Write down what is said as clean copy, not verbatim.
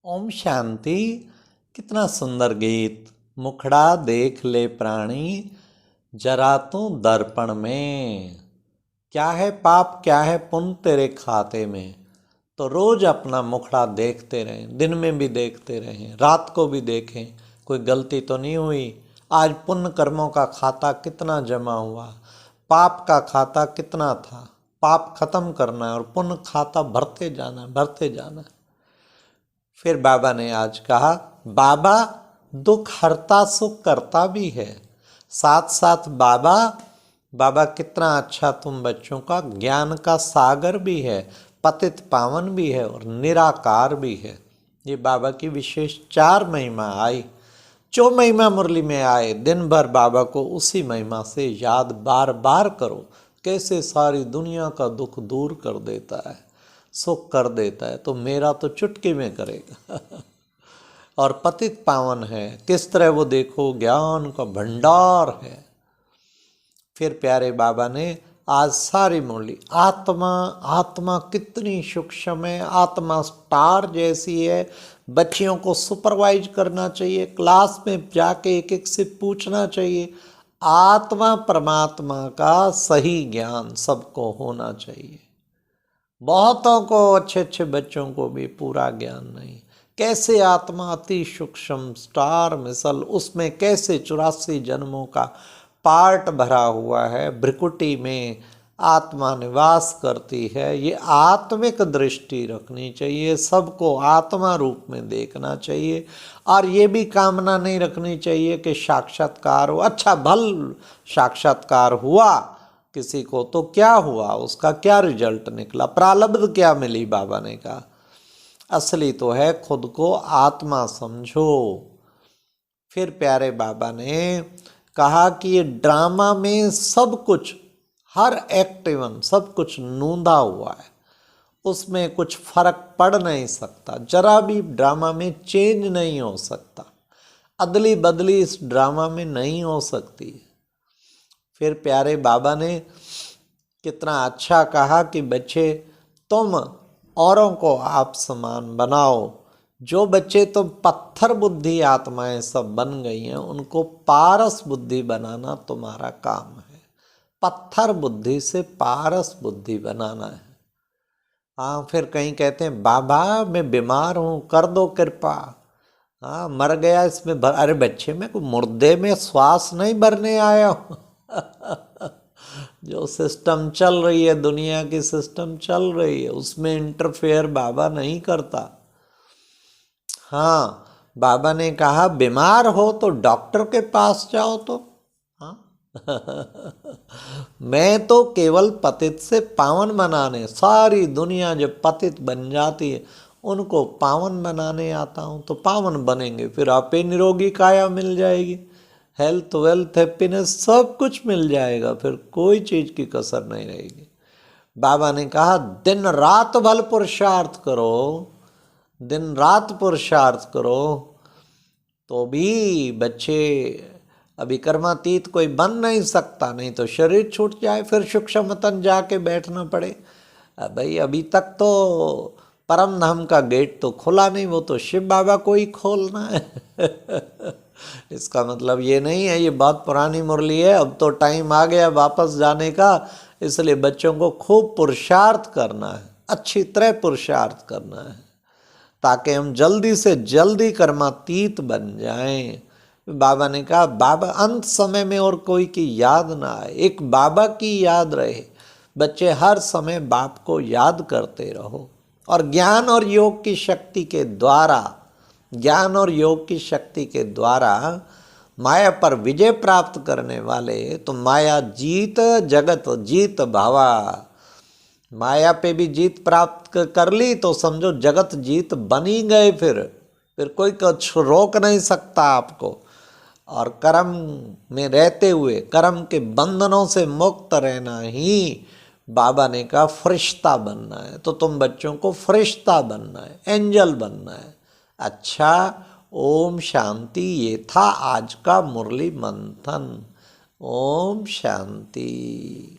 ओम शांति। कितना सुंदर गीत। मुखड़ा देख ले प्राणी जरा तू दर्पण में, क्या है पाप क्या है पुण्य तेरे खाते में। तो रोज अपना मुखड़ा देखते रहें, दिन में भी देखते रहें, रात को भी देखें कोई गलती तो नहीं हुई। आज पुण्य कर्मों का खाता कितना जमा हुआ, पाप का खाता कितना था। पाप खत्म करना है और पुण्य खाता भरते जाना भरते जाना। फिर बाबा ने आज कहा, बाबा दुख हरता सुख करता भी है। साथ साथ बाबा बाबा कितना अच्छा तुम बच्चों का ज्ञान का सागर भी है, पतित पावन भी है और निराकार भी है। ये बाबा की विशेष 4 महिमा आई। जो महिमा मुरली में आए दिन भर बाबा को उसी महिमा से याद बार बार करो। कैसे सारी दुनिया का दुख दूर कर देता है, सुख कर देता है। तो मेरा तो चुटकी में करेगा। और पतित पावन है, किस तरह वो देखो ज्ञान का भंडार है। फिर प्यारे बाबा ने आज सारी मुरली आत्मा आत्मा कितनी सूक्ष्म है, आत्मा स्टार जैसी है। बच्चियों को सुपरवाइज करना चाहिए, क्लास में जाके एक एक से पूछना चाहिए। आत्मा परमात्मा का सही ज्ञान सबको होना चाहिए। बहुतों को, अच्छे अच्छे बच्चों को भी पूरा ज्ञान नहीं। कैसे आत्मा अति सूक्ष्म स्टार मिसल, उसमें कैसे 84 जन्मों का पार्ट भरा हुआ है। भ्रिकुटी में आत्मा निवास करती है। ये आत्मिक दृष्टि रखनी चाहिए, सबको आत्मा रूप में देखना चाहिए। और ये भी कामना नहीं रखनी चाहिए कि साक्षात्कार हो। अच्छा भल साक्षात्कार हुआ किसी को तो क्या हुआ, उसका क्या रिजल्ट निकला, प्रारब्ध क्या मिली। बाबा ने कहा असली तो है खुद को आत्मा समझो। फिर प्यारे बाबा ने कहा कि ये ड्रामा में सब कुछ, हर एक्टिवन सब कुछ नूंदा हुआ है, उसमें कुछ फर्क पड़ नहीं सकता। जरा भी ड्रामा में चेंज नहीं हो सकता, अदली बदली इस ड्रामा में नहीं हो सकती। फिर प्यारे बाबा ने कितना अच्छा कहा कि बच्चे तुम औरों को आप समान बनाओ। जो बच्चे तो पत्थर बुद्धि आत्माएं सब बन गई हैं, उनको पारस बुद्धि बनाना तुम्हारा काम है। पत्थर बुद्धि से पारस बुद्धि बनाना है। हाँ, फिर कहीं कहते हैं बाबा मैं बीमार हूँ कर दो कृपा। हाँ, मर गया इसमें अरे बच्चे मैं को मुर्दे में श्वास नहीं भरने आया हूँ। जो सिस्टम चल रही है, दुनिया की सिस्टम चल रही है, उसमें इंटरफेयर बाबा नहीं करता। हाँ, बाबा ने कहा बीमार हो तो डॉक्टर के पास जाओ। तो हाँ मैं तो केवल पतित से पावन बनाने, सारी दुनिया जब पतित बन जाती है उनको पावन बनाने आता हूँ। तो पावन बनेंगे, फिर आपे निरोगी काया मिल जाएगी, हेल्थ वेल्थ हैप्पीनेस सब कुछ मिल जाएगा, फिर कोई चीज़ की कसर नहीं रहेगी। बाबा ने कहा दिन रात भल पुरुषार्थ करो, दिन रात पुरुषार्थ करो। तो भी बच्चे अभी कर्मातीत कोई बन नहीं सकता, नहीं तो शरीर छूट जाए, फिर सूक्ष्म तन जाके बैठना पड़े। भाई अभी तक तो परम धाम का गेट तो खुला नहीं, वो तो शिव बाबा को ही खोलना है। इसका मतलब ये नहीं है, ये बहुत पुरानी मुरली है, अब तो टाइम आ गया वापस जाने का। इसलिए बच्चों को खूब पुरुषार्थ करना है, अच्छी तरह पुरुषार्थ करना है, ताकि हम जल्दी से जल्दी कर्मातीत बन जाएं। बाबा ने कहा बाबा अंत समय में और कोई की याद ना आए, एक बाबा की याद रहे। बच्चे हर समय बाप को याद करते रहो। और ज्ञान और योग की शक्ति के द्वारा, ज्ञान और योग की शक्ति के द्वारा माया पर विजय प्राप्त करने वाले तो माया जीत जगत जीत भावा। माया पे भी जीत प्राप्त कर ली तो समझो जगत जीत बनी गए। फिर कोई कुछ रोक नहीं सकता आपको। और कर्म में रहते हुए कर्म के बंधनों से मुक्त रहना ही बाबा ने कहा फरिश्ता बनना है। तो तुम बच्चों को फरिश्ता बनना है, एंजल बनना है। अच्छा, ओम शांति। ये था आज का मुरली मंथन। ओम शांति।